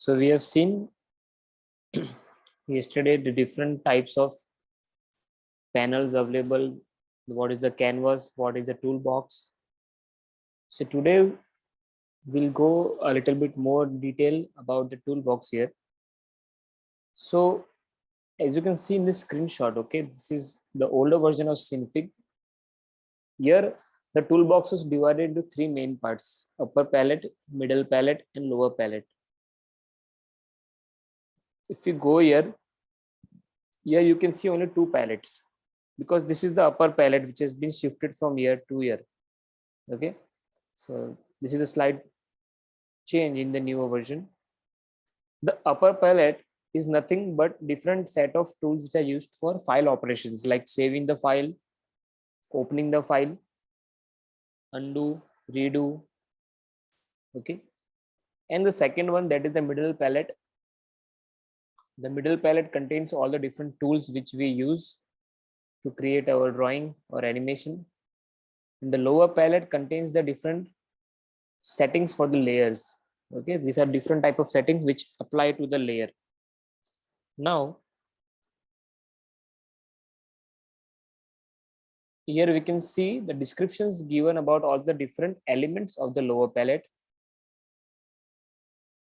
So we have seen yesterday the different types of panels available, what is the canvas, what is the toolbox. So today we'll go a little bit more detail about the toolbox here. So as you can see in this screenshot, okay, this is the older version of Synfig. Here the toolbox is divided into three main parts: upper palette, middle palette, and lower palette. If you go here you can see only two palettes, because this is the upper palette which has been shifted from year to year. Okay, so this is a slight change in the newer version. The upper palette is nothing but different set of tools which are used for file operations, like saving the file, opening the file, undo, redo. Okay, and the second one, that is the middle palette. The middle palette contains all the different tools which we use to create our drawing or animation. And the lower palette contains the different settings for the layers. Okay, these are different type of settings which apply to the layer. Now here we can see the descriptions given about all the different elements of the lower palette.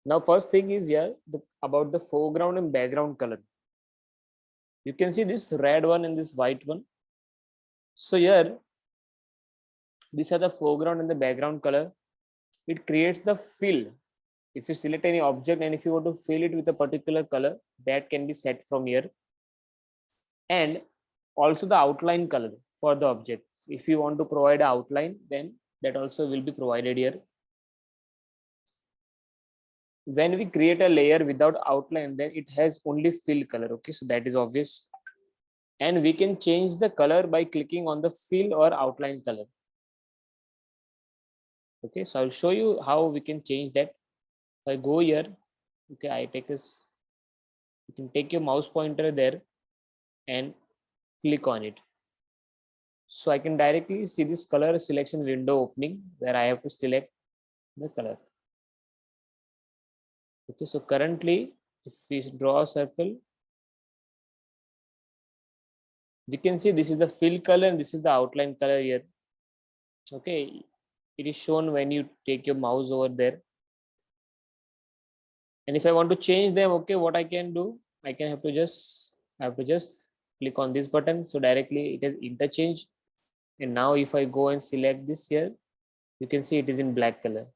Now first thing is here about the foreground and background color. You can see this red one and this white one. So here these are the foreground and the background color. It creates the fill. If you select any object and if you want to fill it with a particular color, that can be set from here. And also the outline color for the object. If you want to provide an outline, then that also will be provided here. When we create a layer without outline, then it has only fill color. Okay, so that is obvious. And we can change the color by clicking on the fill or outline color. Okay, so I'll show you how we can change that. If I go here, okay, I take this, you can take your mouse pointer there and click on it. So I can directly see this color selection window opening where I have to select the color. Okay, so currently if we draw a circle, we can see this is the fill color and this is the outline color here. Okay, it is shown when you take your mouse over there. And if I want to change them, okay, what I can do, I have to just click on this button. So directly it is interchange. And now if I go and select this here, you can see it is in black color.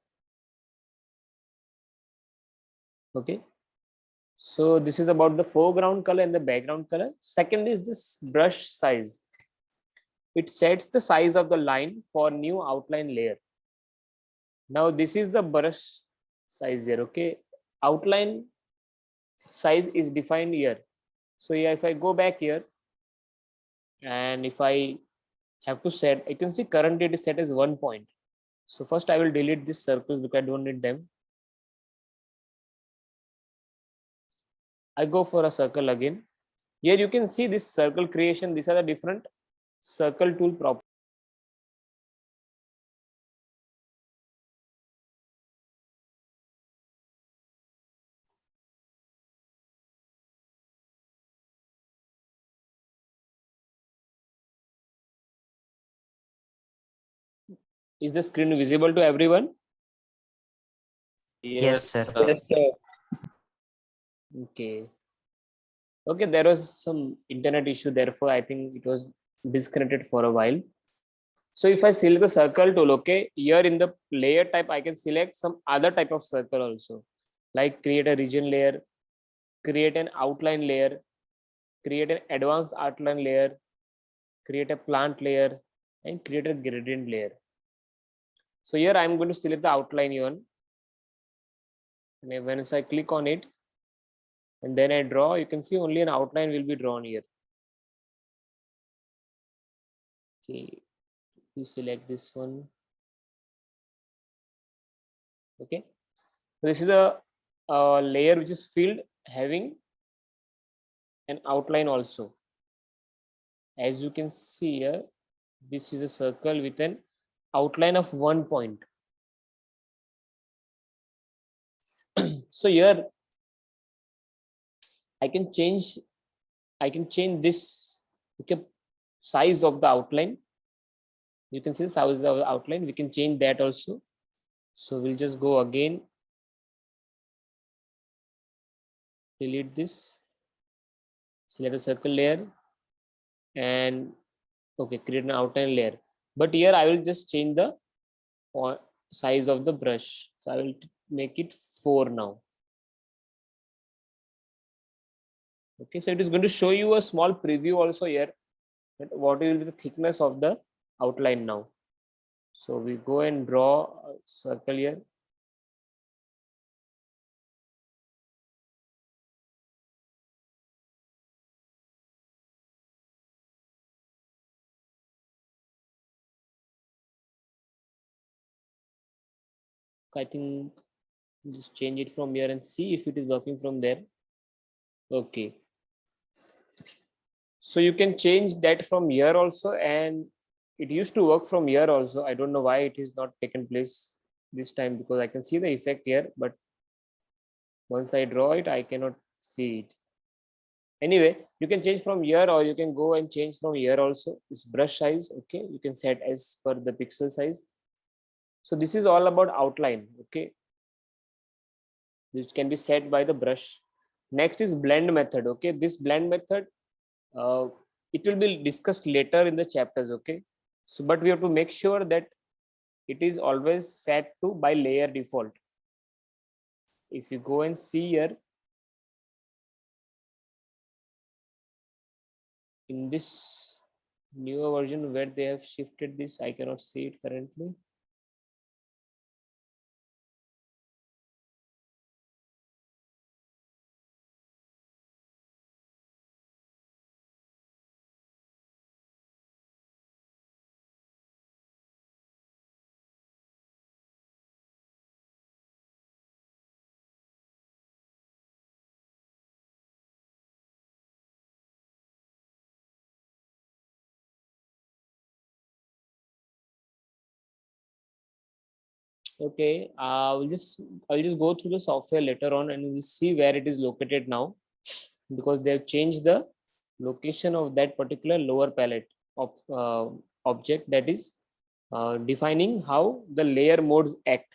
Okay, so this is about the foreground color and the background color. Second is this brush size. It sets the size of the line for new outline layer. Now this is the brush size here. Okay, outline size is defined here. So yeah, if I go back here and if I have to set, you can see currently it is set as 1 point. So first I will delete these circles because I don't need them. I go for a circle again. Here you can see this circle creation. These are the different circle tool properties. Is the screen visible to everyone? Yes, sir. Yes, sir. Okay. Okay, there was some internet issue, therefore I think it was disconnected for a while. So if I select the circle tool, okay, here in the layer type, I can select some other type of circle also, like create a region layer, create an outline layer, create an advanced outline layer, create a plant layer, and create a gradient layer. So here I'm going to select the outline one. And when I click on it, and then I draw, you can see only an outline will be drawn here. Okay, please select this one. Okay, so this is a layer which is filled having an outline also. As you can see here, this is a circle with an outline of 1 point. So here I can change this, okay, size of the outline. You can see the size of the outline. We can change that also. So we'll just go again, delete this, select the circle layer, and okay, create an outline layer. But here I will just change the size of the brush. So I will make it 4 now. Okay, so it is going to show you a small preview also here, that what will be the thickness of the outline now. So we go and draw a circle here. I think just change it from here and see if it is working from there. Okay, so you can change that from here also, and it used to work from here also. I don't know why it is not taken place this time, because I can see the effect here, but once I draw it, I cannot see it. Anyway, you can change from here, or you can go and change from here also. This brush size, okay, you can set as per the pixel size. So this is all about outline, okay, this can be set by the brush. Next is blend method. Okay, this blend method, it will be discussed later in the chapters. Okay, so but we have to make sure that it is always set to by layer default. If you go and see here in this newer version where they have shifted this, I cannot see it currently. Okay, I'll just go through the software later on, and we'll see where it is located now, because they've changed the location of that particular lower palette of object, that is defining how the layer modes act.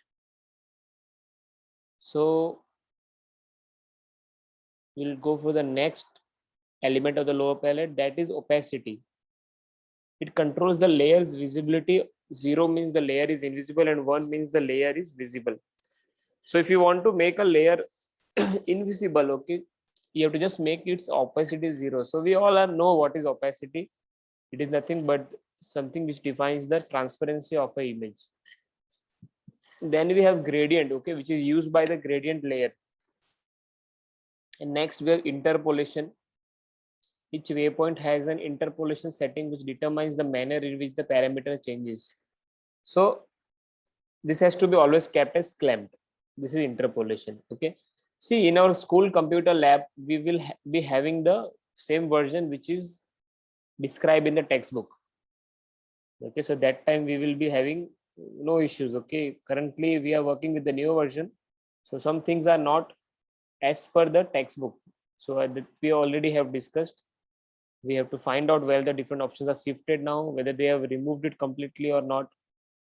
So we'll go for the next element of the lower palette, that is opacity. It controls the layer's visibility. 0 means the layer is invisible, and 1 means the layer is visible. So if you want to make a layer invisible, okay, you have to just make its opacity 0. So we all know what is opacity. It is nothing but something which defines the transparency of an image. Then we have gradient, okay, which is used by the gradient layer. And next we have interpolation. Each waypoint has an interpolation setting which determines the manner in which the parameter changes. So this has to be always kept as clamped. This is interpolation. Okay. See, in our school computer lab, we will be having the same version which is described in the textbook. Okay, so that time we will be having no issues. Okay, currently we are working with the new version, so some things are not as per the textbook. So we already have discussed. We have to find out where the different options are shifted now, whether they have removed it completely or not.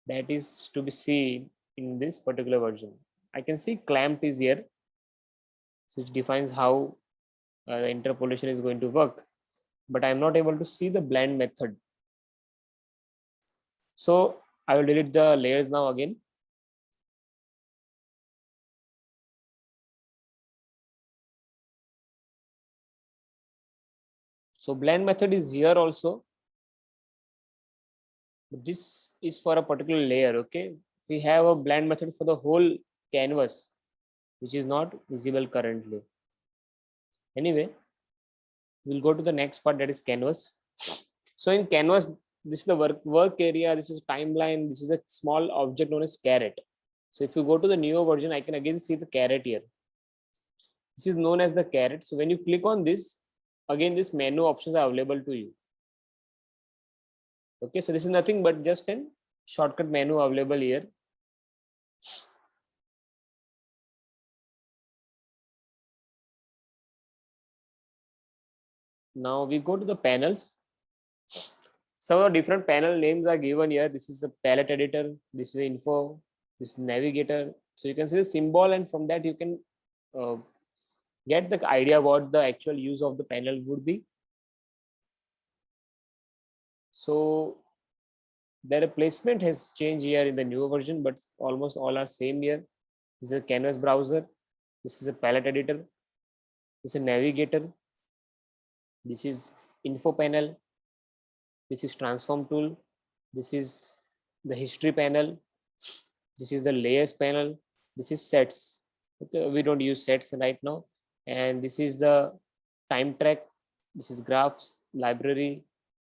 That is to be seen in this particular version. I can see clamp is here, which defines how the interpolation is going to work, but I'm not able to see the blend method. So I will delete the layers now again. So blend method is here also. This is for a particular layer. Okay, we have a blend method for the whole canvas, which is not visible currently. Anyway, we'll go to the next part, that is canvas. So in canvas, this is the work area, this is timeline, this is a small object known as caret. So if you go to the newer version, I can again see the caret here. This is known as the caret. So when you click on this, again this menu options are available to you. Okay, so this is nothing but just a shortcut menu available here. Now we go to the panels. Some different panel names are given here. This is a palette editor. This is info. This is navigator. So you can see the symbol, and from that you can uh, get the idea what the actual use of the panel would be. So their placement has changed here in the newer version, but almost all are same here. This is a canvas browser. This is a palette editor. This is a navigator. This is info panel. This is transform tool. This is the history panel. This is the layers panel. This is sets. Okay, we don't use sets right now. And this is the time track. This is graphs, library,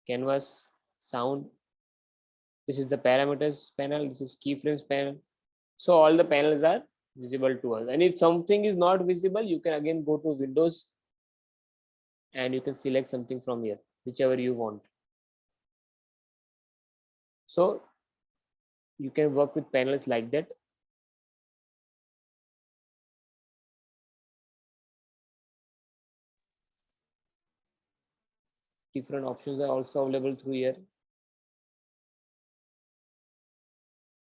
canvas, sound. This is the parameters panel. This is keyframes panel. So all the panels are visible to us. And if something is not visible, you can again go to Windows and you can select something from here, whichever you want. So you can work with panels like that. Different options are also available through here.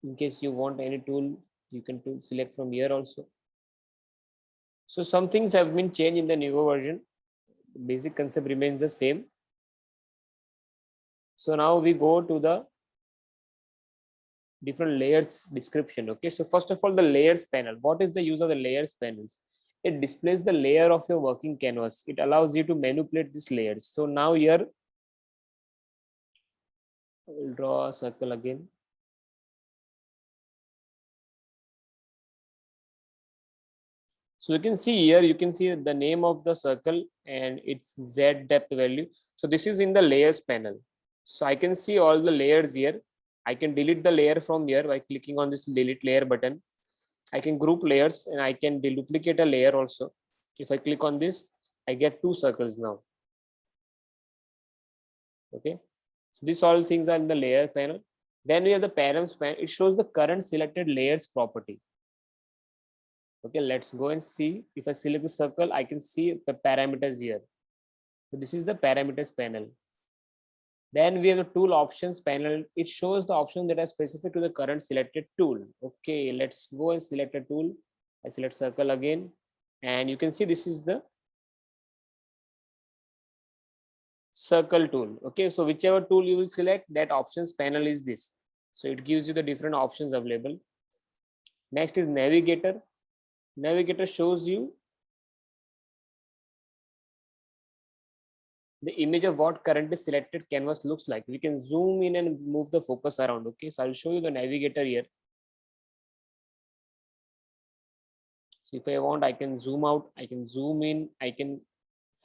In case you want any tool, you can select from here also. So some things have been changed in the newer version. The basic concept remains the same. So now we go to the different layers description. Okay, so first of all, the layers panel. What is the use of the layers panels? It displays the layer of your working canvas. It allows you to manipulate these layers. So now here I will draw a circle again. So you can see here, you can see the name of the circle and its Z depth value. So this is in the layers panel. So I can see all the layers here. I can delete the layer from here by clicking on this delete layer button. I can group layers and I can duplicate a layer also. If I click on this, I get 2 circles now. Okay. So these all things are in the layer panel. Then we have the params panel. It shows the current selected layers property. Okay, let's go and see. If I select the circle, I can see the parameters here. So this is the parameters panel. Then we have the tool options panel. It shows the options that are specific to the current selected tool. Okay, let's go and select a tool. I select circle again, and you can see this is the circle tool. Okay, so whichever tool you will select, that options panel is this. So it gives you the different options available. Next is navigator. Navigator shows you the image of what currently selected canvas looks like. We can zoom in and move the focus around. Okay, so I'll show you the navigator here. So if I want, I can zoom out, I can zoom in, I can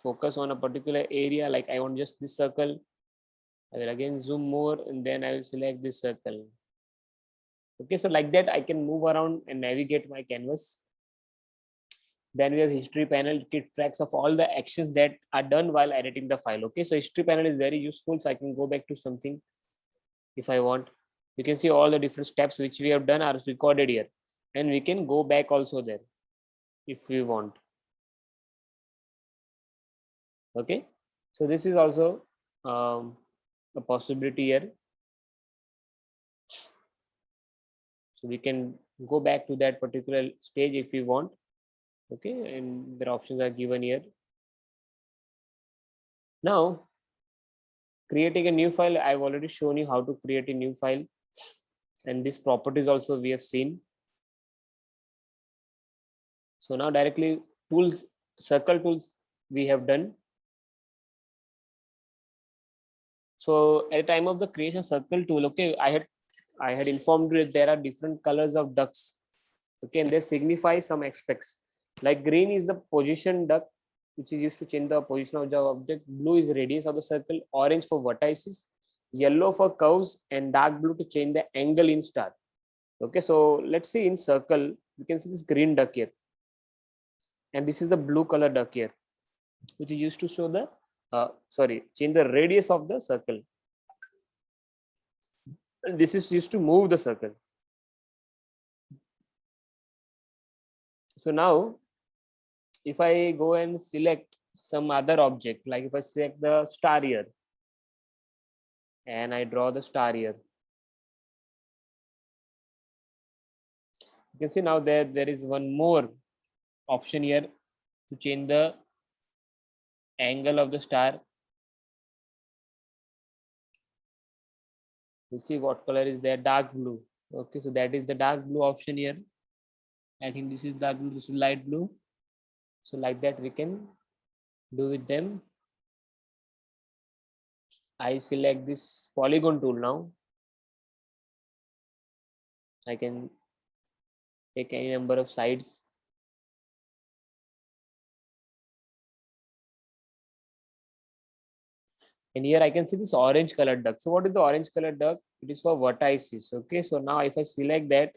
focus on a particular area. Like I want just this circle. I will again zoom more and then I will select this circle. Okay, so like that I can move around and navigate my canvas. Then we have history panel. It keeps tracks of all the actions that are done while editing the file. Okay, so history panel is very useful. So I can go back to something if I want. You can see all the different steps which we have done are recorded here, and we can go back also there if we want. Okay, so this is also a possibility here. So we can go back to that particular stage if we want. Okay, and the options are given here. Now creating a new file, I've already shown you how to create a new file, and this properties also we have seen. So now directly tools, circle tools we have done. So at the time of the creation circle tool, okay, I had informed you that there are different colors of ducks. Okay, and they signify some aspects. Like green is the position duck, which is used to change the position of the object. Blue is radius of the circle. Orange for vertices. Yellow for curves, and dark blue to change the angle in star. Okay, so let's see in circle, you can see this green duck here. And this is the blue color duck here, which is used to show the, change the radius of the circle. And this is used to move the circle. So now, if I go and select some other object, like if I select the star here and I draw the star here, you can see now there is one more option here to change the angle of the star. You see what color is there? Dark blue. Okay, so that is the dark blue option here. I think this is dark blue, this is light blue. So like that we can do with them. I select this polygon tool now. I can take any number of sides. And here I can see this orange colored duck. So what is the orange colored duck? It is for vertices. Okay, so now if I select that,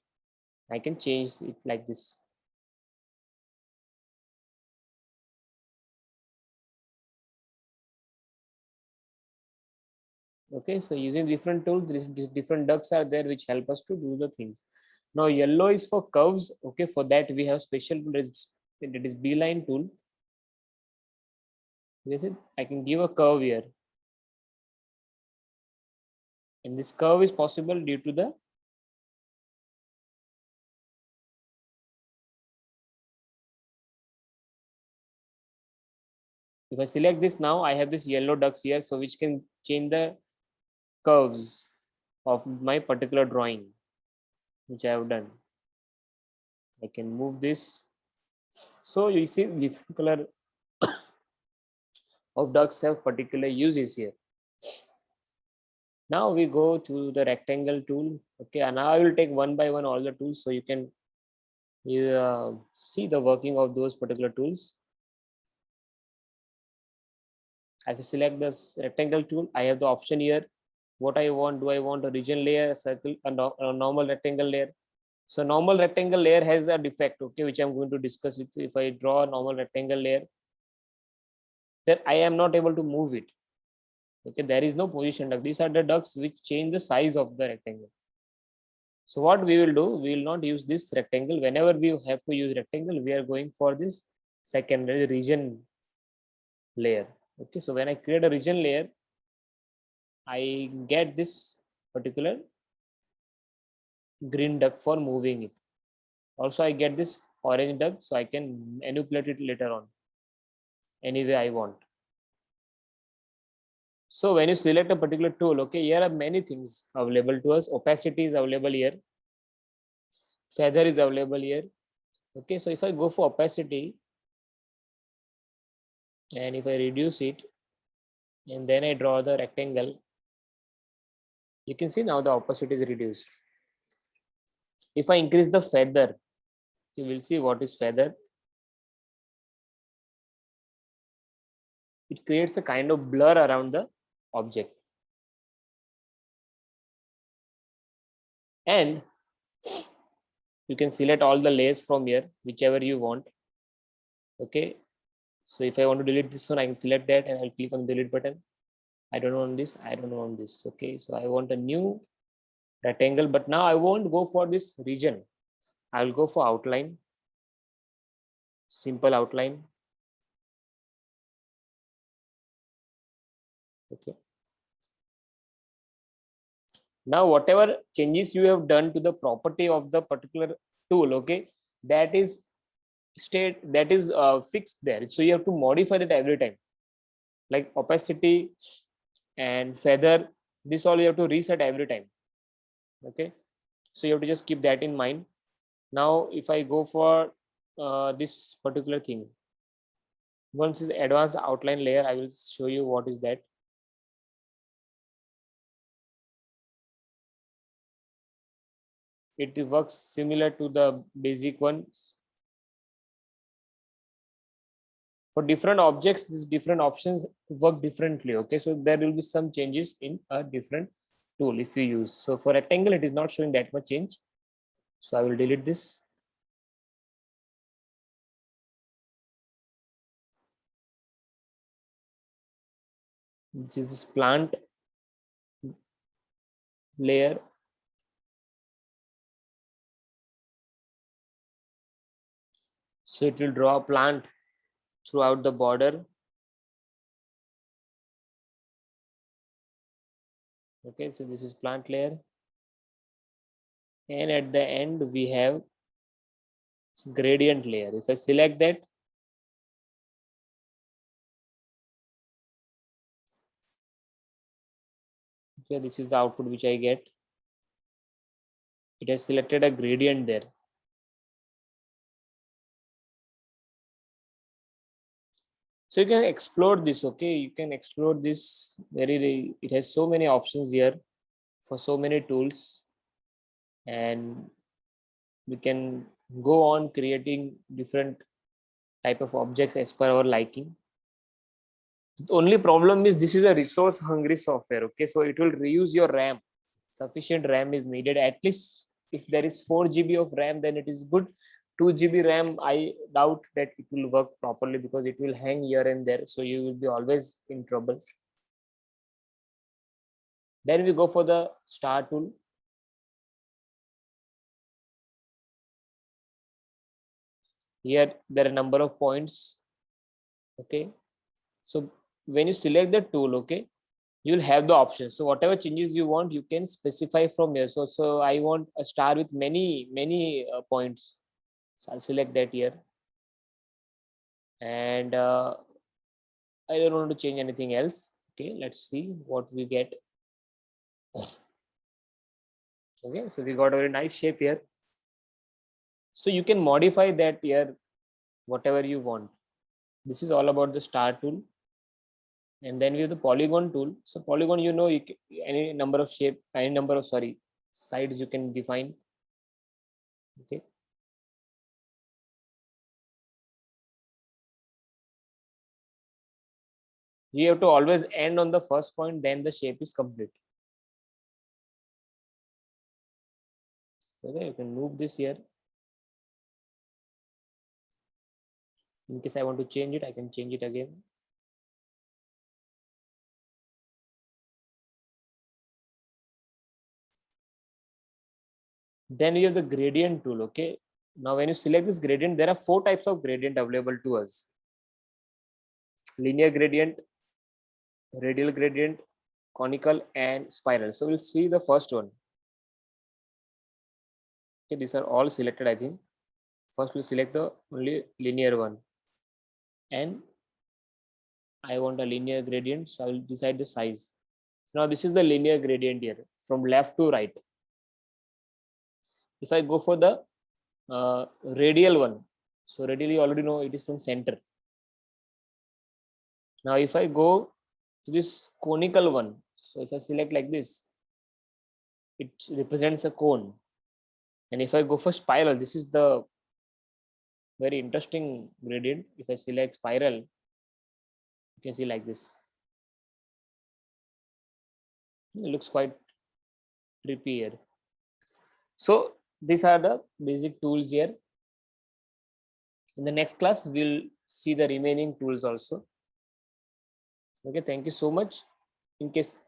I can change it like this. Okay, so using different tools, different ducks are there which help us to do the things. Now yellow is for curves. Okay, for that we have special tool. It is beeline tool. I can give a curve here, and this curve is possible due to the if I select this now, I have this yellow ducks here, so which can change the curves of my particular drawing which I have done. I can move this. So you see different color of ducks have particular uses here. Now we go to the rectangle tool. Okay, and now I will take one by one all the tools so you can see the working of those particular tools. I will select this rectangle tool. I have the option here. What I want, do I want a region layer, a circle, a normal rectangle layer? So normal rectangle layer has a defect, okay, which I'm going to discuss with you. If I draw a normal rectangle layer, then I am not able to move it. Okay, there is no position duck. These are the ducks which change the size of the rectangle. So what we will do, we will not use this rectangle. Whenever we have to use rectangle, we are going for this secondary region layer. Okay, so when I create a region layer, I get this particular green duck for moving it. Also, I get this orange duck, so I can manipulate it later on any way I want. So when you select a particular tool, okay, here are many things available to us. Opacity is available here. Feather is available here. Okay, so if I go for opacity and if I reduce it and then I draw the rectangle, you can see now the opacity is reduced. If I increase the feather, you will see what is feather. It creates a kind of blur around the object. And you can select all the layers from here, whichever you want. Okay, so if I want to delete this one, I can select that and I'll click on the delete button. I don't want this, I don't want this. Okay, so I want a new rectangle, but now I won't go for this region. I will go for outline, simple outline. Okay, now whatever changes you have done to the property of the particular tool, okay, that is fixed there, so you have to modify that every time, like opacity and feather, this all you have to reset every time. Okay, so you have to just keep that in mind. Now if I go for this particular thing, once is advanced outline layer, I will show you what is that. It works similar to the basic ones. For different objects, these different options work differently. Okay, so there will be some changes in a different tool if you use. So for rectangle, it is not showing that much change. So I will delete this. This is this plant layer. So it will draw a plant throughout the border. Okay, so this is plant layer. And at the end, we have gradient layer. If I select that, okay, this is the output which I get. It has selected a gradient there. So you can explore this, okay? You can explore this it has so many options here for so many tools, and we can go on creating different type of objects as per our liking. The only problem is this is a resource hungry software, okay? So it will reuse your RAM. Sufficient RAM is needed. At least if there is 4 GB of RAM, then it is good. 2 GB RAM, I doubt that it will work properly because it will hang here and there. So you will be always in trouble. Then we go for the star tool. Here there are a number of points. Okay. So when you select the tool, okay, you will have the option. So whatever changes you want, you can specify from here. So I want a star with many points. So I'll select that here. And I don't want to change anything else. Okay, let's see what we get. Okay, so we got a very nice shape here. So you can modify that here, whatever you want. This is all about the star tool. And then we have the polygon tool. So polygon, you know, any number of shape, any number of sides you can define. Okay. You have to always end on the first point, then the shape is complete. Okay, you can move this here. In case I want to change it, I can change it again. Then you have the gradient tool. Okay, now when you select this gradient, there are 4 types of gradient available to us: linear gradient, radial gradient, conical, and spiral. So we'll see the first one. Okay, these are all selected, I think. First we'll select the only linear one, and I want a linear gradient, so I will decide the size. So now this is the linear gradient here from left to right. If I go for the radial one, so radial you already know it is from center. Now if I go to this conical one, so if I select like this, it represents a cone. And if I go for spiral, this is the very interesting gradient. If I select spiral, you can see like this. It looks quite trippy here. So these are the basic tools here. In the next class, we'll see the remaining tools also. Okay, thank you so much. In case